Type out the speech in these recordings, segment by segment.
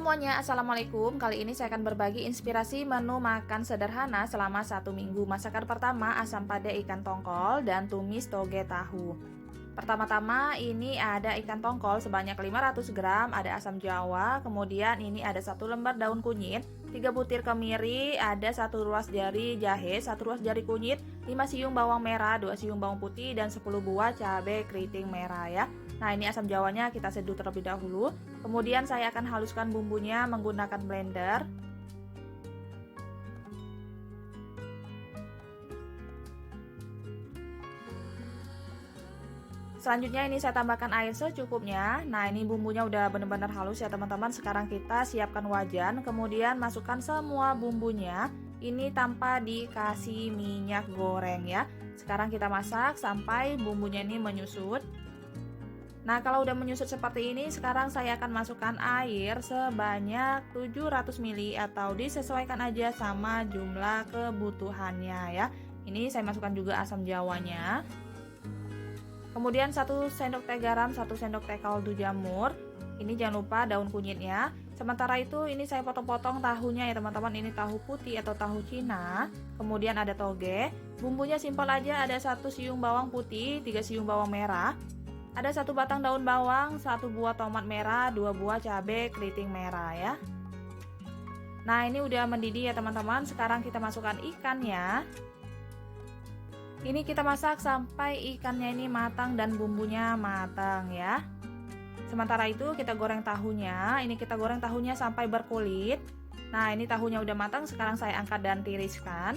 semuanya, Assalamualaikum. Kali ini saya akan berbagi inspirasi menu makan sederhana selama 1 minggu. Masakan pertama, asam pade ikan tongkol dan tumis toge tahu. Pertama-tama ini ada ikan tongkol sebanyak 500 gram, ada asam jawa, kemudian ini ada 1 lembar daun kunyit, 3 butir kemiri, ada 1 ruas jari jahe, 1 ruas jari kunyit, 5 siung bawang merah, 2 siung bawang putih, dan 10 buah cabai keriting merah ya. Nah, ini asam jawanya kita seduh terlebih dahulu. Kemudian saya akan haluskan bumbunya menggunakan blender. Selanjutnya ini saya tambahkan air secukupnya. Nah, ini bumbunya udah benar-benar halus ya teman-teman. Sekarang kita siapkan wajan, kemudian masukkan semua bumbunya. Ini tanpa dikasih minyak goreng ya. Sekarang kita masak sampai bumbunya ini menyusut. Nah, kalau udah menyusut seperti ini, sekarang saya akan masukkan air sebanyak 700 ml atau disesuaikan aja sama jumlah kebutuhannya ya. Ini saya masukkan juga asam jawanya. Kemudian 1 sendok teh garam, 1 sendok teh kaldu jamur. Ini jangan lupa daun kunyitnya. Sementara itu ini saya potong-potong tahunya ya teman-teman. Ini tahu putih atau tahu Cina. Kemudian ada toge. Bumbunya simpel aja, ada 1 siung bawang putih, 3 siung bawang merah. Ada 1 batang daun bawang, 1 buah tomat merah, 2 buah cabai keriting merah ya. Nah, ini udah mendidih ya teman-teman. Sekarang kita masukkan ikannya. Ini kita masak sampai ikannya ini matang dan bumbunya matang ya. Sementara itu kita goreng tahunya. Ini kita goreng tahunya sampai berkulit. Nah, ini tahunya udah matang, sekarang saya angkat dan tiriskan.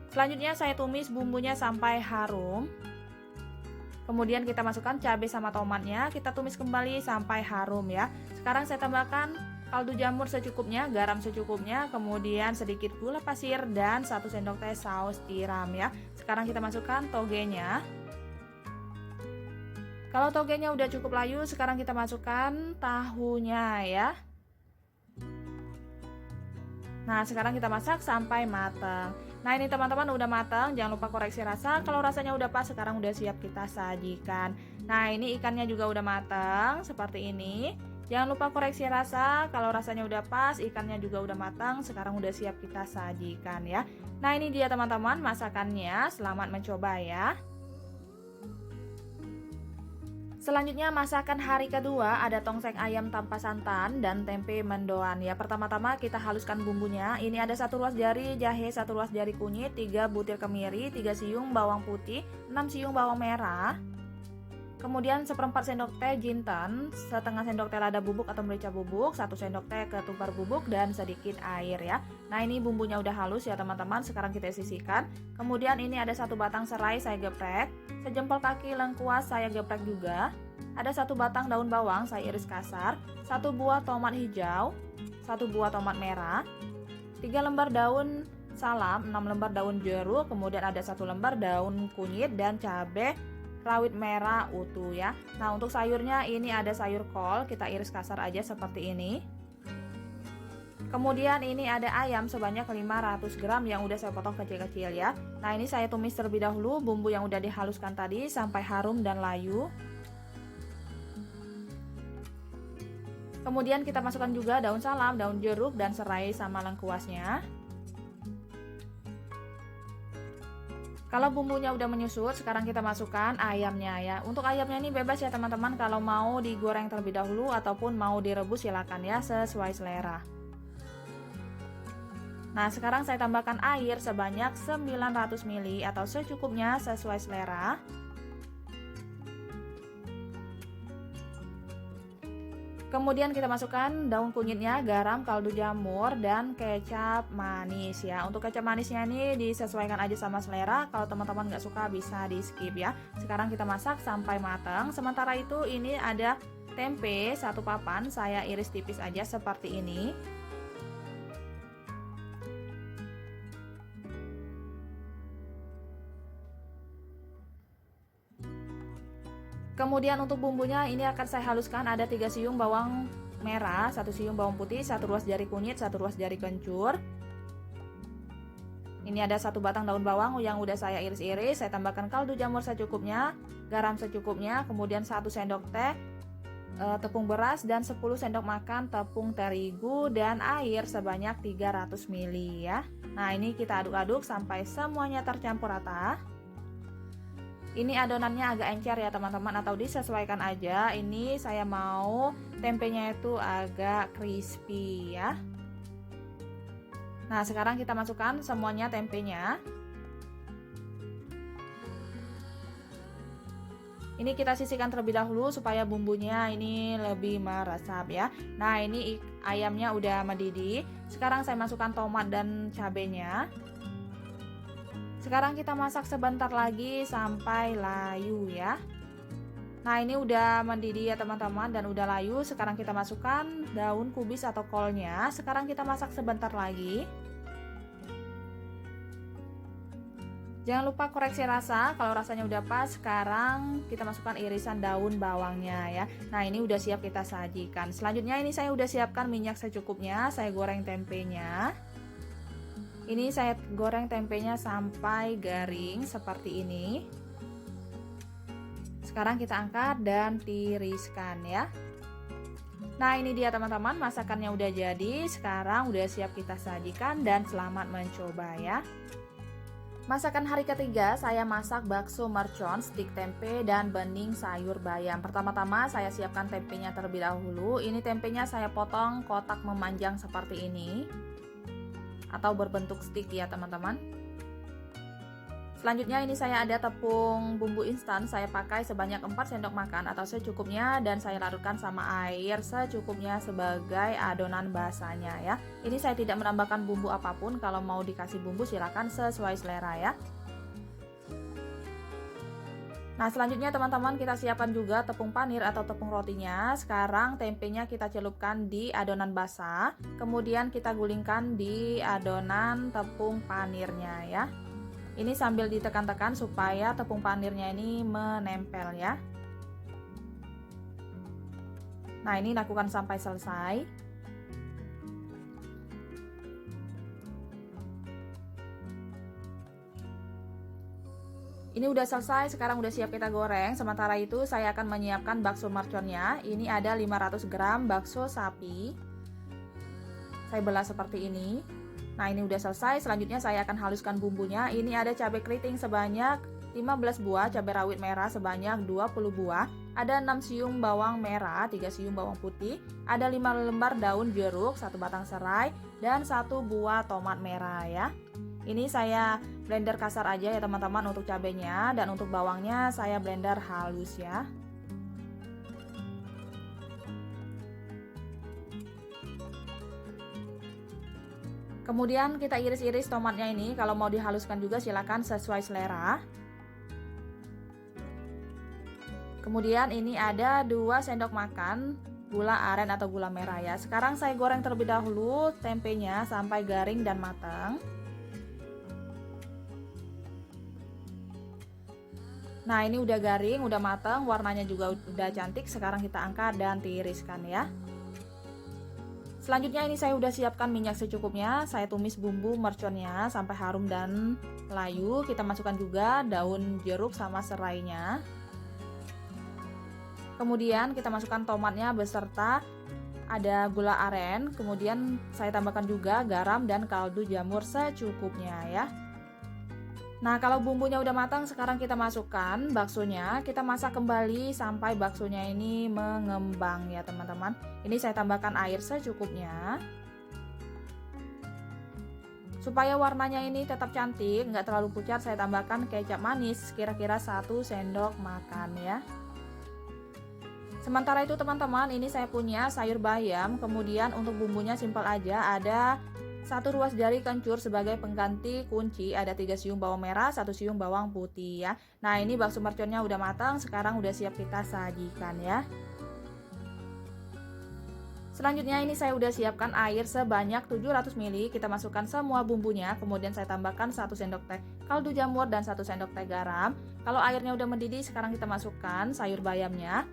Selanjutnya saya tumis bumbunya sampai harum. Kemudian kita masukkan cabai sama tomatnya, kita tumis kembali sampai harum ya. Sekarang saya tambahkan kaldu jamur secukupnya, garam secukupnya, kemudian sedikit gula pasir dan 1 sendok teh saus tiram ya. Sekarang kita masukkan togenya. Kalau togenya udah cukup layu, sekarang kita masukkan tahunya ya. Nah, sekarang kita masak sampai matang. Nah, ini teman-teman udah matang, jangan lupa koreksi rasa. Kalau rasanya udah pas, sekarang udah siap kita sajikan. Nah, ini ikannya juga udah matang, seperti ini. Jangan lupa koreksi rasa, kalau rasanya udah pas, ikannya juga udah matang, sekarang udah siap kita sajikan ya. Nah, ini dia teman-teman masakannya, selamat mencoba ya. Selanjutnya masakan hari kedua, ada tongseng ayam tanpa santan dan tempe mendoan ya. Pertama-tama kita haluskan bumbunya. Ini ada 1 ruas jari jahe, 1 ruas jari kunyit, 3 butir kemiri, 3 siung bawang putih, 6 siung bawang merah. Kemudian 1/4 sendok teh jinten, setengah sendok teh lada bubuk atau merica bubuk, 1 sendok teh ketumbar bubuk, dan sedikit air ya. Nah, ini bumbunya udah halus ya teman-teman. Sekarang kita sisihkan. Kemudian ini ada 1 batang serai saya geprek, sejempol kaki lengkuas saya geprek juga. Ada 1 batang daun bawang saya iris kasar, 1 buah tomat hijau, 1 buah tomat merah, 3 lembar daun salam, 6 lembar daun jeruk, kemudian ada 1 lembar daun kunyit dan cabai rawit merah utuh ya. Nah, untuk sayurnya ini ada sayur kol, kita iris kasar aja seperti ini. Kemudian ini ada ayam sebanyak 500 gram yang udah saya potong kecil-kecil ya. Nah, ini saya tumis terlebih dahulu bumbu yang udah dihaluskan tadi sampai harum dan layu. Kemudian kita masukkan juga daun salam, daun jeruk, dan serai sama lengkuasnya. Kalau bumbunya udah menyusut, sekarang kita masukkan ayamnya ya. Untuk ayamnya ini bebas ya teman-teman, kalau mau digoreng terlebih dahulu ataupun mau direbus silakan ya, sesuai selera. Nah, sekarang saya tambahkan air sebanyak 900 ml atau secukupnya sesuai selera. Kemudian kita masukkan daun kunyitnya, garam, kaldu jamur, dan kecap manis ya. Untuk kecap manisnya ini disesuaikan aja sama selera. Kalau teman-teman nggak suka bisa di skip ya. Sekarang kita masak sampai matang. Sementara itu ini ada tempe 1 papan, saya iris tipis aja seperti ini. Kemudian untuk bumbunya ini akan saya haluskan, ada 3 siung bawang merah, 1 siung bawang putih, 1 ruas jari kunyit, 1 ruas jari kencur. Ini ada 1 batang daun bawang yang udah saya iris-iris. Saya tambahkan kaldu jamur secukupnya, garam secukupnya, kemudian 1 sendok teh tepung beras dan 10 sendok makan tepung terigu dan air sebanyak 300 ml ya. Nah, ini kita aduk-aduk sampai semuanya tercampur rata. Ini adonannya agak encer ya teman-teman, atau disesuaikan aja. Ini saya mau tempenya itu agak crispy ya. Nah, sekarang kita masukkan semuanya tempenya. Ini kita sisihkan terlebih dahulu supaya bumbunya ini lebih meresap ya. Nah, ini ayamnya udah mendidih. Sekarang saya masukkan tomat dan cabenya. Sekarang kita masak sebentar lagi sampai layu ya. Nah, ini udah mendidih ya teman-teman dan udah layu. Sekarang kita masukkan daun kubis atau kolnya. Sekarang kita masak sebentar lagi. Jangan lupa koreksi rasa, kalau rasanya udah pas, sekarang kita masukkan irisan daun bawangnya ya. Nah, ini udah siap kita sajikan. Selanjutnya ini saya udah siapkan minyak secukupnya, saya goreng tempenya. Ini saya goreng tempenya sampai garing seperti ini. Sekarang kita angkat dan tiriskan ya. Nah, ini dia teman-teman, masakannya udah jadi. Sekarang udah siap kita sajikan dan selamat mencoba ya. Masakan hari ketiga, saya masak bakso mercon, stik tempe, dan bening sayur bayam. Pertama-tama saya siapkan tempenya terlebih dahulu. Ini tempenya saya potong kotak memanjang seperti ini, atau berbentuk stik ya teman-teman. Selanjutnya ini saya ada tepung bumbu instan, saya pakai sebanyak 4 sendok makan atau secukupnya, dan saya larutkan sama air secukupnya sebagai adonan basahnya ya. Ini saya tidak menambahkan bumbu apapun, kalau mau dikasih bumbu silakan sesuai selera ya. Nah, selanjutnya teman-teman kita siapkan juga tepung panir atau tepung rotinya. Sekarang tempenya kita celupkan di adonan basah, kemudian kita gulingkan di adonan tepung panirnya ya. Ini sambil ditekan-tekan supaya tepung panirnya ini menempel ya. Nah, ini lakukan sampai selesai. Ini udah selesai, sekarang udah siap kita goreng. Sementara itu saya akan menyiapkan bakso merconnya. Ini ada 500 gram bakso sapi. Saya belah seperti ini. Nah, ini udah selesai. Selanjutnya saya akan haluskan bumbunya. Ini ada cabai keriting sebanyak 15 buah, cabai rawit merah sebanyak 20 buah, ada 6 siung bawang merah, 3 siung bawang putih, ada 5 lembar daun jeruk, 1 batang serai, dan 1 buah tomat merah ya. Ini saya blender kasar aja ya teman-teman untuk cabainya, dan untuk bawangnya saya blender halus ya. Kemudian kita iris-iris tomatnya ini, kalau mau dihaluskan juga silakan sesuai selera. Kemudian ini ada 2 sendok makan gula aren atau gula merah ya. Sekarang saya goreng terlebih dahulu tempenya sampai garing dan matang. Nah, ini udah garing, udah matang, warnanya juga udah cantik. Sekarang kita angkat dan tiriskan ya. Selanjutnya ini saya udah siapkan minyak secukupnya. Saya tumis bumbu merconnya sampai harum dan layu. Kita masukkan juga daun jeruk sama serainya. Kemudian kita masukkan tomatnya beserta ada gula aren. Kemudian saya tambahkan juga garam dan kaldu jamur secukupnya ya. Nah, kalau bumbunya udah matang, sekarang kita masukkan baksonya. Kita masak kembali sampai baksonya ini mengembang ya teman-teman. Ini saya tambahkan air secukupnya. Supaya warnanya ini tetap cantik, nggak terlalu pucat, saya tambahkan kecap manis kira-kira 1 sendok makan ya. Sementara itu teman-teman, ini saya punya sayur bayam. Kemudian untuk bumbunya simpel aja, ada 1 ruas jari kencur sebagai pengganti kunci, ada 3 siung bawang merah, 1 siung bawang putih ya. Nah, ini bakso merconnya udah matang, sekarang udah siap kita sajikan ya. Selanjutnya ini saya udah siapkan air sebanyak 700 ml. Kita masukkan semua bumbunya, kemudian saya tambahkan 1 sendok teh kaldu jamur dan 1 sendok teh garam. Kalau airnya udah mendidih, sekarang kita masukkan sayur bayamnya.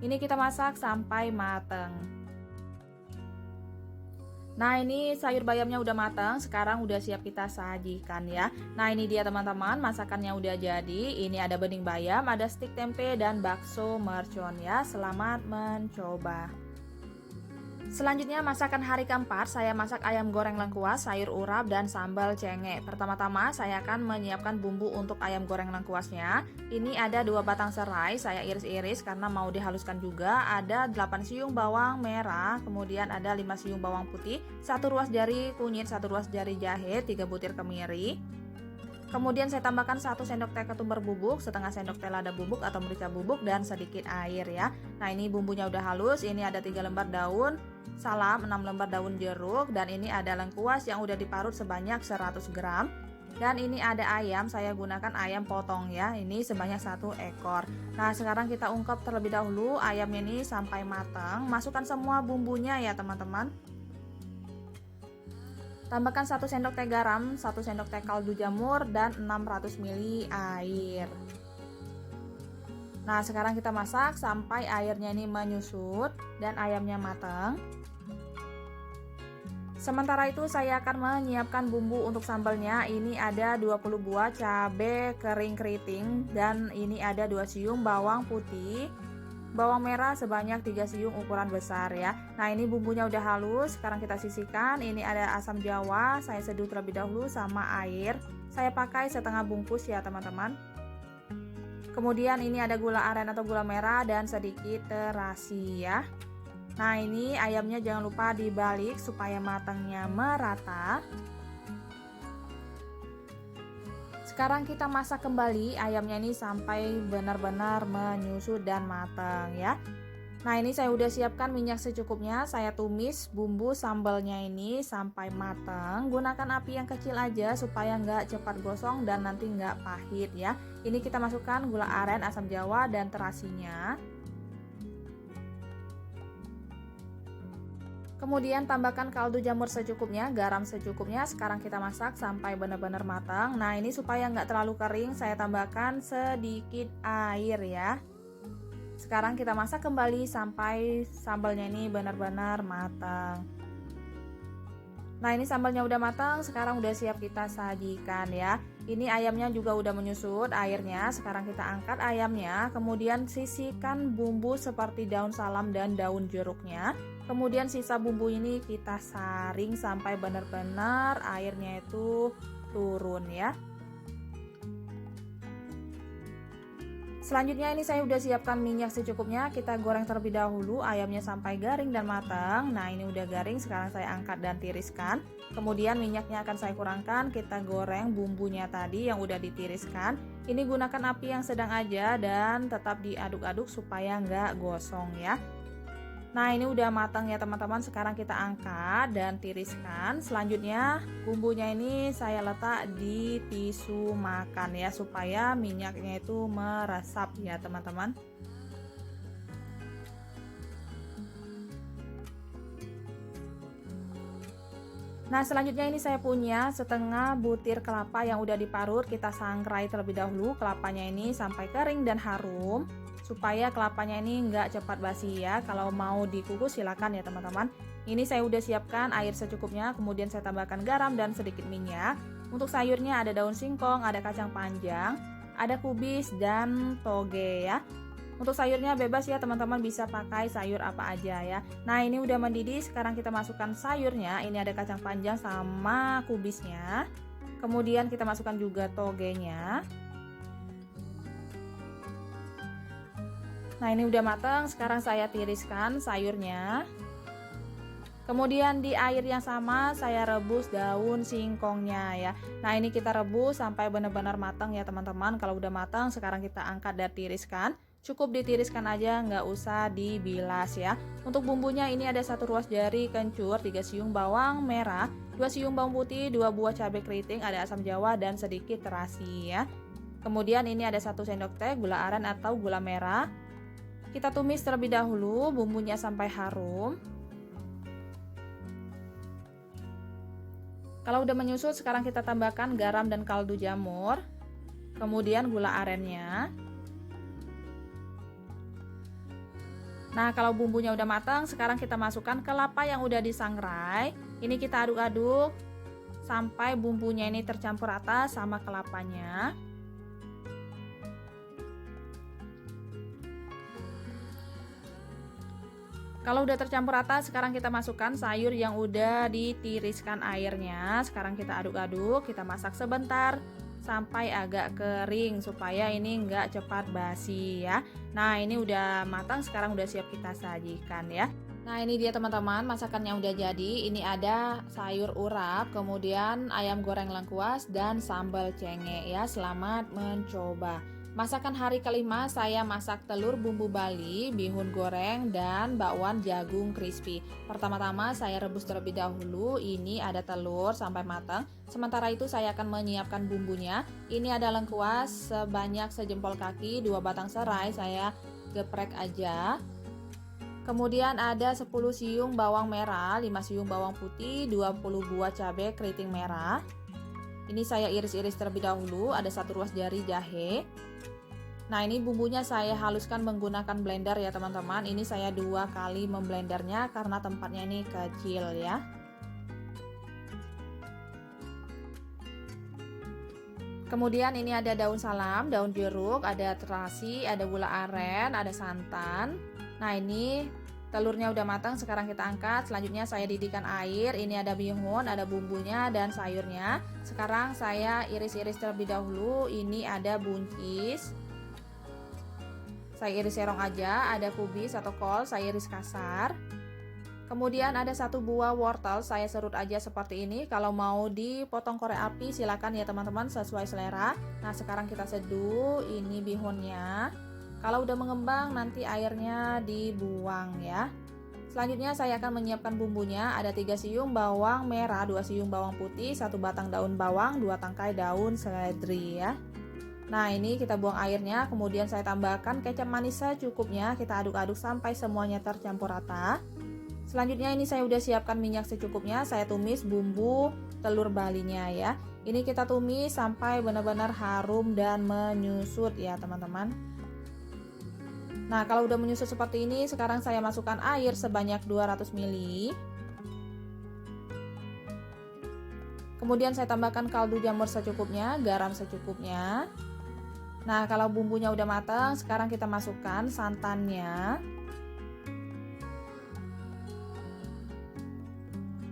Ini kita masak sampai matang. Nah, ini sayur bayamnya udah matang, sekarang udah siap kita sajikan ya. Nah, ini dia teman-teman, masakannya udah jadi. Ini ada bening bayam, ada stik tempe, dan bakso mercon ya. Selamat mencoba. Selanjutnya masakan hari keempat, saya masak ayam goreng lengkuas, sayur urap, dan sambal cenge. Pertama-tama saya akan menyiapkan bumbu untuk ayam goreng lengkuasnya. Ini ada 2 batang serai, saya iris-iris karena mau dihaluskan juga. Ada 8 siung bawang merah, kemudian ada 5 siung bawang putih, 1 ruas jari kunyit, 1 ruas jari jahe, 3 butir kemiri. Kemudian saya tambahkan 1 sendok teh ketumbar bubuk, setengah sendok teh lada bubuk atau merica bubuk, dan sedikit air ya. Nah, ini bumbunya udah halus. Ini ada 3 lembar daun salam, 6 lembar daun jeruk, dan ini ada lengkuas yang udah diparut sebanyak 100 gram. Dan ini ada ayam, saya gunakan ayam potong ya. Ini sebanyak 1 ekor. Nah, sekarang kita ungkep terlebih dahulu ayamnya ini sampai matang. Masukkan semua bumbunya ya teman-teman. Tambahkan 1 sendok teh garam, 1 sendok teh kaldu jamur, dan 600 ml air. Nah, sekarang kita masak sampai airnya ini menyusut dan ayamnya matang. Sementara itu saya akan menyiapkan bumbu untuk sambalnya. Ini ada 20 buah cabai kering keriting, dan ini ada 2 siung bawang putih. Bawang merah sebanyak 3 siung ukuran besar ya. Nah, ini bumbunya udah halus, sekarang kita sisihkan. Ini ada asam jawa, saya seduh terlebih dahulu sama air. Saya pakai setengah bungkus ya teman-teman. Kemudian ini ada gula aren atau gula merah dan sedikit terasi ya. Nah, ini ayamnya jangan lupa dibalik supaya matangnya merata. Sekarang kita masak kembali ayamnya ini sampai benar-benar menyusut dan matang ya. Nah, ini saya udah siapkan minyak secukupnya. Saya tumis bumbu sambalnya ini sampai matang. Gunakan api yang kecil aja supaya nggak cepat gosong dan nanti nggak pahit ya. Ini kita masukkan gula aren, asam jawa, dan terasinya. Kemudian tambahkan kaldu jamur secukupnya, garam secukupnya. Sekarang kita masak sampai benar-benar matang. Nah, ini supaya nggak terlalu kering, saya tambahkan sedikit air ya. Sekarang kita masak kembali sampai sambalnya ini benar-benar matang. Nah, ini sambalnya udah matang, sekarang udah siap kita sajikan ya. Ini ayamnya juga udah menyusut airnya. Sekarang kita angkat ayamnya, kemudian sisihkan bumbu seperti daun salam dan daun jeruknya. Kemudian sisa bumbu ini kita saring sampai benar-benar airnya itu turun ya. Selanjutnya ini saya udah siapkan minyak secukupnya. Kita goreng terlebih dahulu ayamnya sampai garing dan matang. Nah, ini udah garing, sekarang saya angkat dan tiriskan. Kemudian minyaknya akan saya kurangkan. Kita goreng bumbunya tadi yang udah ditiriskan. Ini gunakan api yang sedang aja dan tetap diaduk-aduk supaya nggak gosong ya. Nah, ini udah matang ya teman-teman. Sekarang kita angkat dan tiriskan. Selanjutnya bumbunya ini saya letak di tisu makan ya, supaya minyaknya itu meresap ya teman-teman. Nah, selanjutnya ini saya punya setengah butir kelapa yang udah diparut. Kita sangrai terlebih dahulu kelapanya ini sampai kering dan harum, supaya kelapanya ini nggak cepat basi ya. Kalau mau dikukus silakan ya teman-teman. Ini saya udah siapkan air secukupnya, kemudian saya tambahkan garam dan sedikit minyak. Untuk sayurnya ada daun singkong, ada kacang panjang, ada kubis, dan toge ya. Untuk sayurnya bebas ya teman-teman, bisa pakai sayur apa aja ya. Nah, ini udah mendidih, sekarang kita masukkan sayurnya. Ini ada kacang panjang sama kubisnya. Kemudian kita masukkan juga togenya. Nah, ini udah matang, sekarang saya tiriskan sayurnya. Kemudian di air yang sama saya rebus daun singkongnya ya. Nah, ini kita rebus sampai benar-benar matang ya teman-teman. Kalau udah matang, sekarang kita angkat dan tiriskan. Cukup ditiriskan aja, nggak usah dibilas ya. Untuk bumbunya ini ada 1 ruas jari kencur, 3 siung bawang merah, 2 siung bawang putih, 2 buah cabai keriting, ada asam jawa, dan sedikit terasi ya. Kemudian ini ada 1 sendok teh gula aren atau gula merah. Kita tumis terlebih dahulu bumbunya sampai harum. Kalau udah menyusut, sekarang kita tambahkan garam dan kaldu jamur. Kemudian gula arennya. Nah, kalau bumbunya udah matang, sekarang kita masukkan kelapa yang udah disangrai. Ini kita aduk-aduk sampai bumbunya ini tercampur rata sama kelapanya. Kalau udah tercampur rata, sekarang kita masukkan sayur yang udah ditiriskan airnya. Sekarang kita aduk-aduk, kita masak sebentar sampai agak kering supaya ini enggak cepat basi ya. Nah, ini udah matang, sekarang udah siap kita sajikan ya. Nah, ini dia teman-teman, masakannya udah jadi. Ini ada sayur urap, kemudian ayam goreng lengkuas dan sambal cenge ya. Selamat mencoba. Masakan hari kelima, saya masak telur bumbu Bali, bihun goreng, dan bakwan jagung crispy. Pertama-tama saya rebus terlebih dahulu. Ini ada telur sampai matang. Sementara itu saya akan menyiapkan bumbunya. Ini ada lengkuas sebanyak sejempol kaki, 2 batang serai saya geprek aja. Kemudian ada 10 siung bawang merah, 5 siung bawang putih, 20 buah cabai keriting merah. Ini saya iris-iris terlebih dahulu, ada 1 ruas jari jahe. Nah, ini bumbunya saya haluskan menggunakan blender ya teman-teman. Ini saya 2 kali memblendernya karena tempatnya ini kecil ya. Kemudian ini ada daun salam, daun jeruk, ada terasi, ada gula aren, ada santan. Nah, ini telurnya udah matang, sekarang kita angkat. Selanjutnya saya didihkan air. Ini ada bihun, ada bumbunya dan sayurnya. Sekarang saya iris-iris terlebih dahulu. Ini ada buncis. Saya iris serong aja, ada kubis atau kol, saya iris kasar. Kemudian ada 1 buah wortel, saya serut aja seperti ini. Kalau mau dipotong korek api silakan ya teman-teman, sesuai selera. Nah, sekarang kita seduh ini bihunnya. Kalau udah mengembang nanti airnya dibuang ya. Selanjutnya saya akan menyiapkan bumbunya. Ada 3 siung bawang merah, 2 siung bawang putih, 1 batang daun bawang, 2 tangkai daun seledri ya. Nah, ini kita buang airnya, kemudian saya tambahkan kecap manis secukupnya. Kita aduk-aduk sampai semuanya tercampur rata. Selanjutnya ini saya udah siapkan minyak secukupnya. Saya tumis bumbu telur balinya ya. Ini kita tumis sampai benar-benar harum dan menyusut ya teman-teman. Nah, kalau udah menyusut seperti ini, sekarang saya masukkan air sebanyak 200 ml. Kemudian saya tambahkan kaldu jamur secukupnya, garam secukupnya. Nah, kalau bumbunya udah matang, sekarang kita masukkan santannya.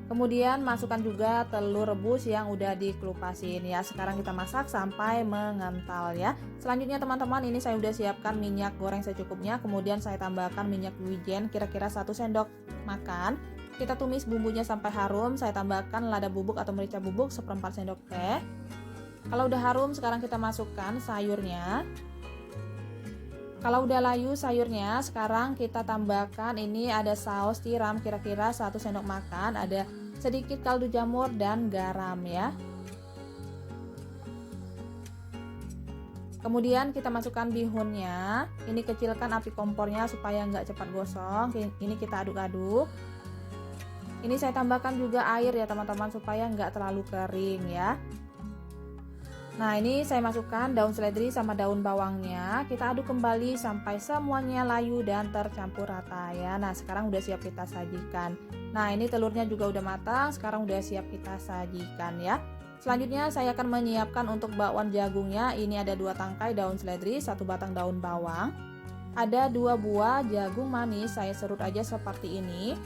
Kemudian masukkan juga telur rebus yang udah dikelupasin ya. Sekarang kita masak sampai mengental ya. Selanjutnya teman-teman, ini saya udah siapkan minyak goreng secukupnya. Kemudian saya tambahkan minyak wijen kira-kira 1 sendok makan. Kita tumis bumbunya sampai harum. Saya tambahkan lada bubuk atau merica bubuk 1/4 sendok teh. Kalau udah harum, sekarang kita masukkan sayurnya. Kalau udah layu sayurnya, sekarang kita tambahkan ini ada saus tiram kira-kira 1 sendok makan, ada sedikit kaldu jamur dan garam ya. Kemudian kita masukkan bihunnya. Ini kecilkan api kompornya supaya nggak cepat gosong. Ini kita aduk-aduk. Ini saya tambahkan juga air ya teman-teman supaya nggak terlalu kering ya. Nah, ini saya masukkan daun seledri sama daun bawangnya. Kita aduk kembali sampai semuanya layu dan tercampur rata ya. Nah, sekarang udah siap kita sajikan. Nah, ini telurnya juga udah matang. Sekarang udah siap kita sajikan ya. Selanjutnya saya akan menyiapkan untuk bakwan jagungnya. Ini ada 2 tangkai daun seledri, 1 batang daun bawang. Ada 2 buah jagung manis, saya serut aja seperti ini.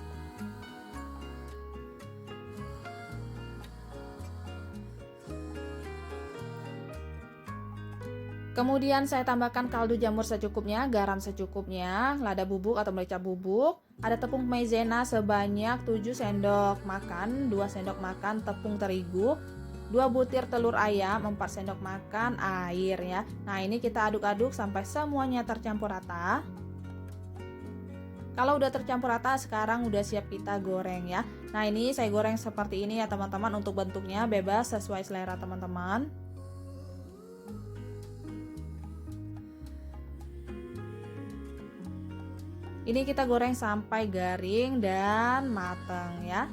Kemudian saya tambahkan kaldu jamur secukupnya, garam secukupnya, lada bubuk atau merica bubuk, ada tepung maizena sebanyak 7 sendok makan, 2 sendok makan tepung terigu, 2 butir telur ayam, 4 sendok makan air ya. Nah, ini kita aduk-aduk sampai semuanya tercampur rata. Kalau udah tercampur rata, sekarang udah siap kita goreng ya. Nah, ini saya goreng seperti ini ya teman-teman. Untuk bentuknya bebas sesuai selera teman-teman. Ini kita goreng sampai garing dan matang ya.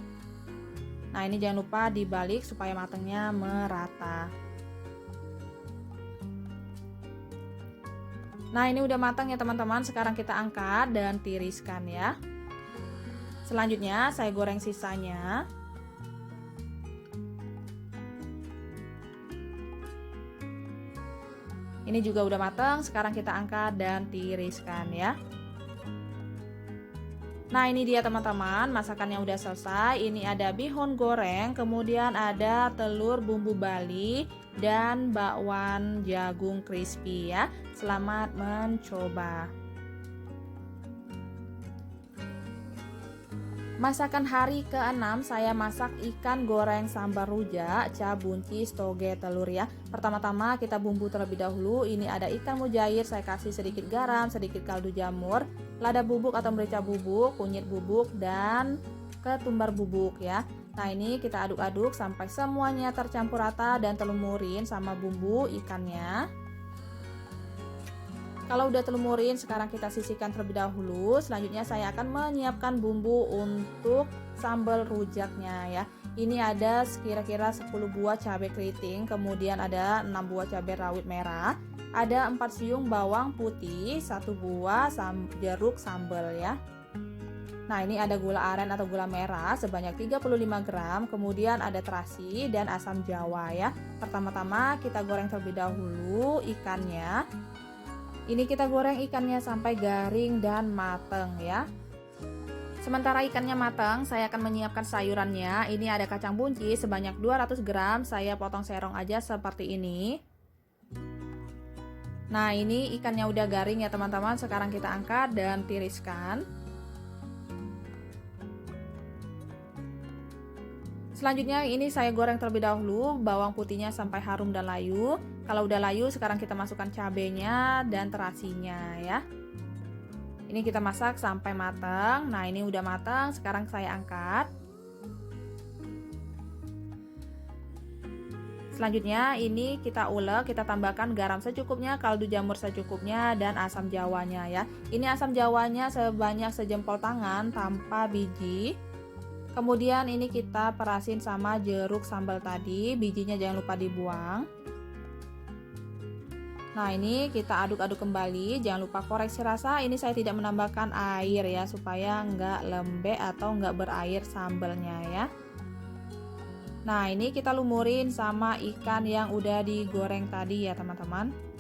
Nah, ini jangan lupa dibalik supaya matangnya merata. Nah, ini udah matang ya teman-teman. Sekarang kita angkat dan tiriskan ya. Selanjutnya saya goreng sisanya. Ini juga udah matang, sekarang kita angkat dan tiriskan ya. Nah ini dia teman-teman, masakannya udah selesai. Ini ada bihun goreng, kemudian ada telur bumbu Bali, dan bakwan jagung crispy ya. Selamat mencoba. Masakan hari ke-6 saya masak ikan goreng sambal rujak, buncis, toge, telur ya. Pertama-tama kita bumbu terlebih dahulu. Ini ada ikan mujair, saya kasih sedikit garam, sedikit kaldu jamur, lada bubuk atau merica bubuk, kunyit bubuk, dan ketumbar bubuk ya. Nah ini kita aduk-aduk sampai semuanya tercampur rata dan telumurin sama bumbu ikannya. Kalau udah telumurin, sekarang kita sisihkan terlebih dahulu. Selanjutnya saya akan menyiapkan bumbu untuk sambal rujaknya ya. Ini ada kira-kira 10 buah cabai keriting, kemudian ada 6 buah cabai rawit merah, ada 4 siung bawang putih, 1 buah jeruk sambal ya. Nah ini ada gula aren atau gula merah sebanyak 35 gram, kemudian ada terasi dan asam jawa ya. Pertama-tama kita goreng terlebih dahulu ikannya. Ini kita goreng ikannya sampai garing dan mateng ya. Sementara ikannya matang, saya akan menyiapkan sayurannya. Ini ada kacang buncis sebanyak 200 gram, saya potong serong aja seperti ini. Nah ini ikannya udah garing ya teman-teman, sekarang kita angkat dan tiriskan. Selanjutnya ini saya goreng terlebih dahulu bawang putihnya sampai harum dan layu. Kalau udah layu, sekarang kita masukkan cabenya dan terasinya ya. Ini kita masak sampai matang. Nah ini udah matang, sekarang saya angkat. Selanjutnya ini kita ulek, kita tambahkan garam secukupnya, kaldu jamur secukupnya, dan asam jawanya ya. Ini asam jawanya sebanyak sejempol tangan tanpa biji. Kemudian ini kita perasin sama jeruk sambal tadi, bijinya jangan lupa dibuang. Nah ini kita aduk-aduk kembali, jangan lupa koreksi rasa. Ini saya tidak menambahkan air ya, supaya nggak lembek atau nggak berair sambalnya ya. Nah ini kita lumurin sama ikan yang udah digoreng tadi ya teman-teman.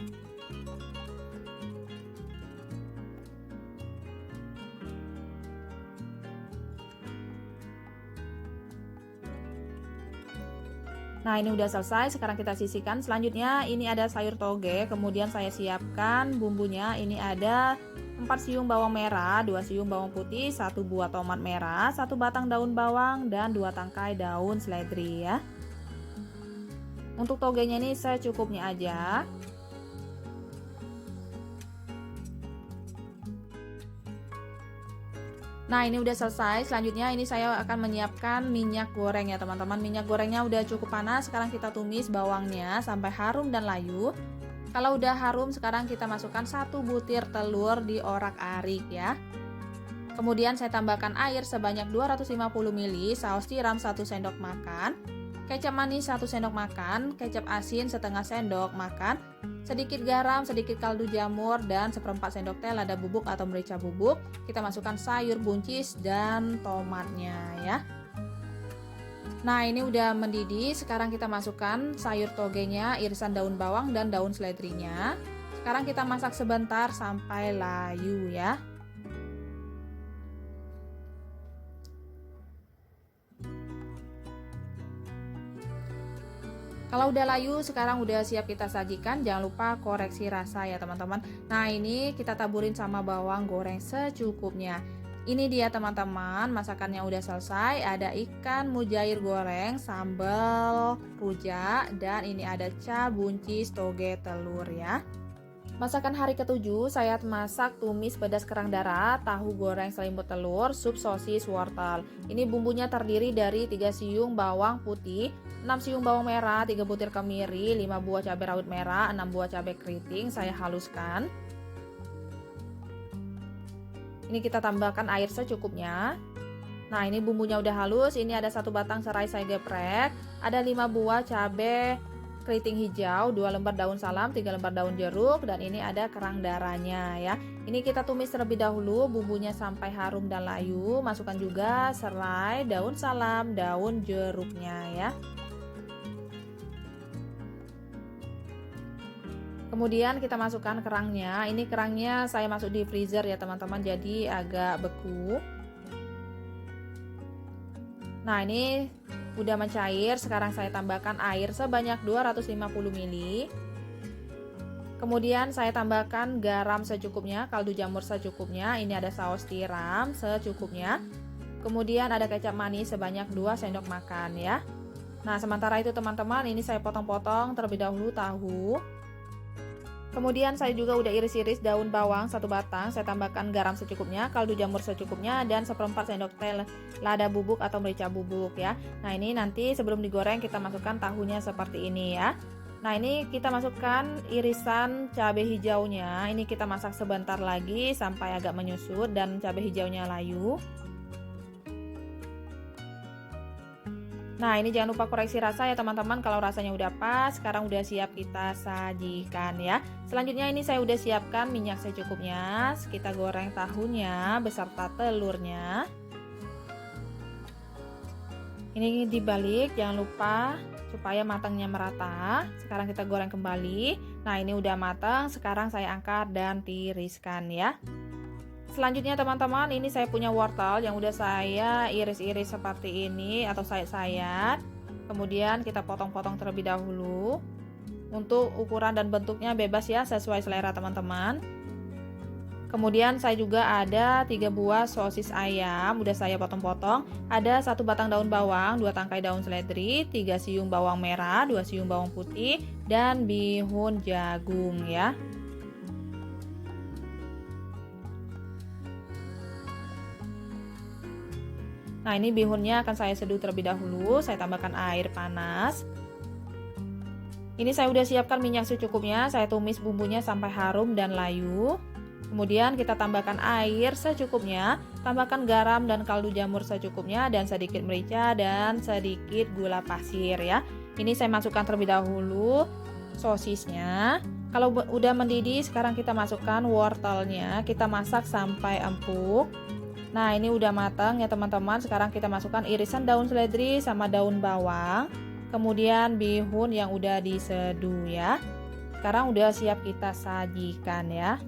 Nah ini udah selesai, sekarang kita sisihkan. Selanjutnya ini ada sayur toge, kemudian saya siapkan bumbunya. Ini ada 4 siung bawang merah, 2 siung bawang putih, 1 buah tomat merah, 1 batang daun bawang, dan 2 tangkai daun seledri ya. Untuk togenya ini secukupnya aja. Nah ini udah selesai, selanjutnya ini saya akan menyiapkan minyak goreng ya teman-teman. Minyak gorengnya udah cukup panas, sekarang kita tumis bawangnya sampai harum dan layu. Kalau udah harum, sekarang kita masukkan 1 butir telur diorak-arik ya. Kemudian saya tambahkan air sebanyak 250 ml, saus tiram 1 sendok makan, kecap manis 1 sendok makan, kecap asin setengah sendok makan, sedikit garam, sedikit kaldu jamur, dan seperempat sendok teh lada bubuk atau merica bubuk. Kita masukkan sayur buncis dan tomatnya ya. Nah ini udah mendidih, sekarang kita masukkan sayur togenya, irisan daun bawang dan daun seledrinya. Sekarang kita masak sebentar sampai layu ya. Kalau udah layu, sekarang udah siap kita sajikan. Jangan lupa koreksi rasa ya teman-teman. Nah ini kita taburin sama bawang goreng secukupnya. Ini dia teman-teman, masakannya udah selesai. Ada ikan mujair goreng, sambal rujak, dan ini ada buncis, toge, telur ya. Masakan hari ke-7 saya masak tumis pedas kerang darah, tahu goreng selimut telur, sup sosis wortel. Ini bumbunya terdiri dari 3 siung bawang putih, 6 siung bawang merah, 3 butir kemiri, 5 buah cabai rawit merah, 6 buah cabai keriting saya haluskan. Ini kita tambahkan air secukupnya. Nah ini bumbunya udah halus, ini ada 1 batang serai saya geprek, ada 5 buah cabai keriting hijau, 2 lembar daun salam, 3 lembar daun jeruk, dan ini ada kerang darahnya ya. Ini kita tumis terlebih dahulu bumbunya sampai harum dan layu. Masukkan juga serai, daun salam, daun jeruknya ya. Kemudian kita masukkan kerangnya. Ini kerangnya saya masuk di freezer ya teman-teman, jadi agak beku. Nah, ini udah mencair. Sekarang saya tambahkan air sebanyak 250 ml. Kemudian saya tambahkan garam secukupnya, kaldu jamur secukupnya. Ini ada saus tiram secukupnya. Kemudian ada kecap manis sebanyak 2 sendok makan ya. Nah, sementara itu teman-teman, ini saya potong-potong terlebih dahulu tahu. Kemudian saya juga udah iris-iris daun bawang 1 batang, saya tambahkan garam secukupnya, kaldu jamur secukupnya, dan 1/4 sendok teh lada bubuk atau merica bubuk ya. Nah, ini nanti sebelum digoreng kita masukkan tahunya seperti ini ya. Nah, ini kita masukkan irisan cabai hijaunya. Ini kita masak sebentar lagi sampai agak menyusut dan cabai hijaunya layu. Nah, ini jangan lupa koreksi rasa ya teman-teman. Kalau rasanya udah pas, sekarang udah siap kita sajikan ya. Selanjutnya ini saya udah siapkan minyak secukupnya. Kita goreng tahunya beserta telurnya. Ini dibalik, jangan lupa supaya matangnya merata. Sekarang kita goreng kembali. Nah, ini udah matang. Sekarang saya angkat dan tiriskan ya. Selanjutnya teman-teman, ini saya punya wortel yang udah saya iris-iris seperti ini atau sayat-sayat. Kemudian kita potong-potong terlebih dahulu. Untuk ukuran dan bentuknya bebas ya, sesuai selera teman-teman. Kemudian saya juga ada 3 buah sosis ayam, udah saya potong-potong. Ada 1 batang daun bawang, 2 tangkai daun seledri, 3 siung bawang merah, 2 siung bawang putih, dan bihun jagung ya. Nah, ini bihunnya akan saya seduh terlebih dahulu, saya tambahkan air panas. Ini saya udah siapkan minyak secukupnya, saya tumis bumbunya sampai harum dan layu. Kemudian kita tambahkan air secukupnya, tambahkan garam dan kaldu jamur secukupnya, dan sedikit merica dan sedikit gula pasir ya. Ini saya masukkan terlebih dahulu sosisnya. Kalau udah mendidih, sekarang kita masukkan wortelnya, kita masak sampai empuk. Nah, ini udah matang ya teman-teman. Sekarang kita masukkan irisan daun seledri sama daun bawang. Kemudian bihun yang udah diseduh ya. Sekarang udah siap kita sajikan ya.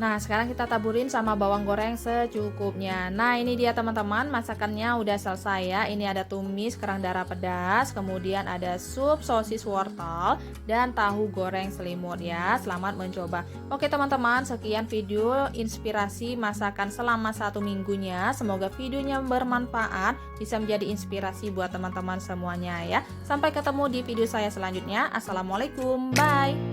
Nah, sekarang kita taburin sama bawang goreng secukupnya. Nah, ini dia teman-teman, masakannya udah selesai ya. Ini ada tumis kerang darah pedas, kemudian ada sup sosis wortel, dan tahu goreng selimut ya. Selamat mencoba. Oke teman-teman, sekian video inspirasi masakan selama 1 minggunya. Semoga videonya bermanfaat, bisa menjadi inspirasi buat teman-teman semuanya ya. Sampai ketemu di video saya selanjutnya. Assalamualaikum, bye.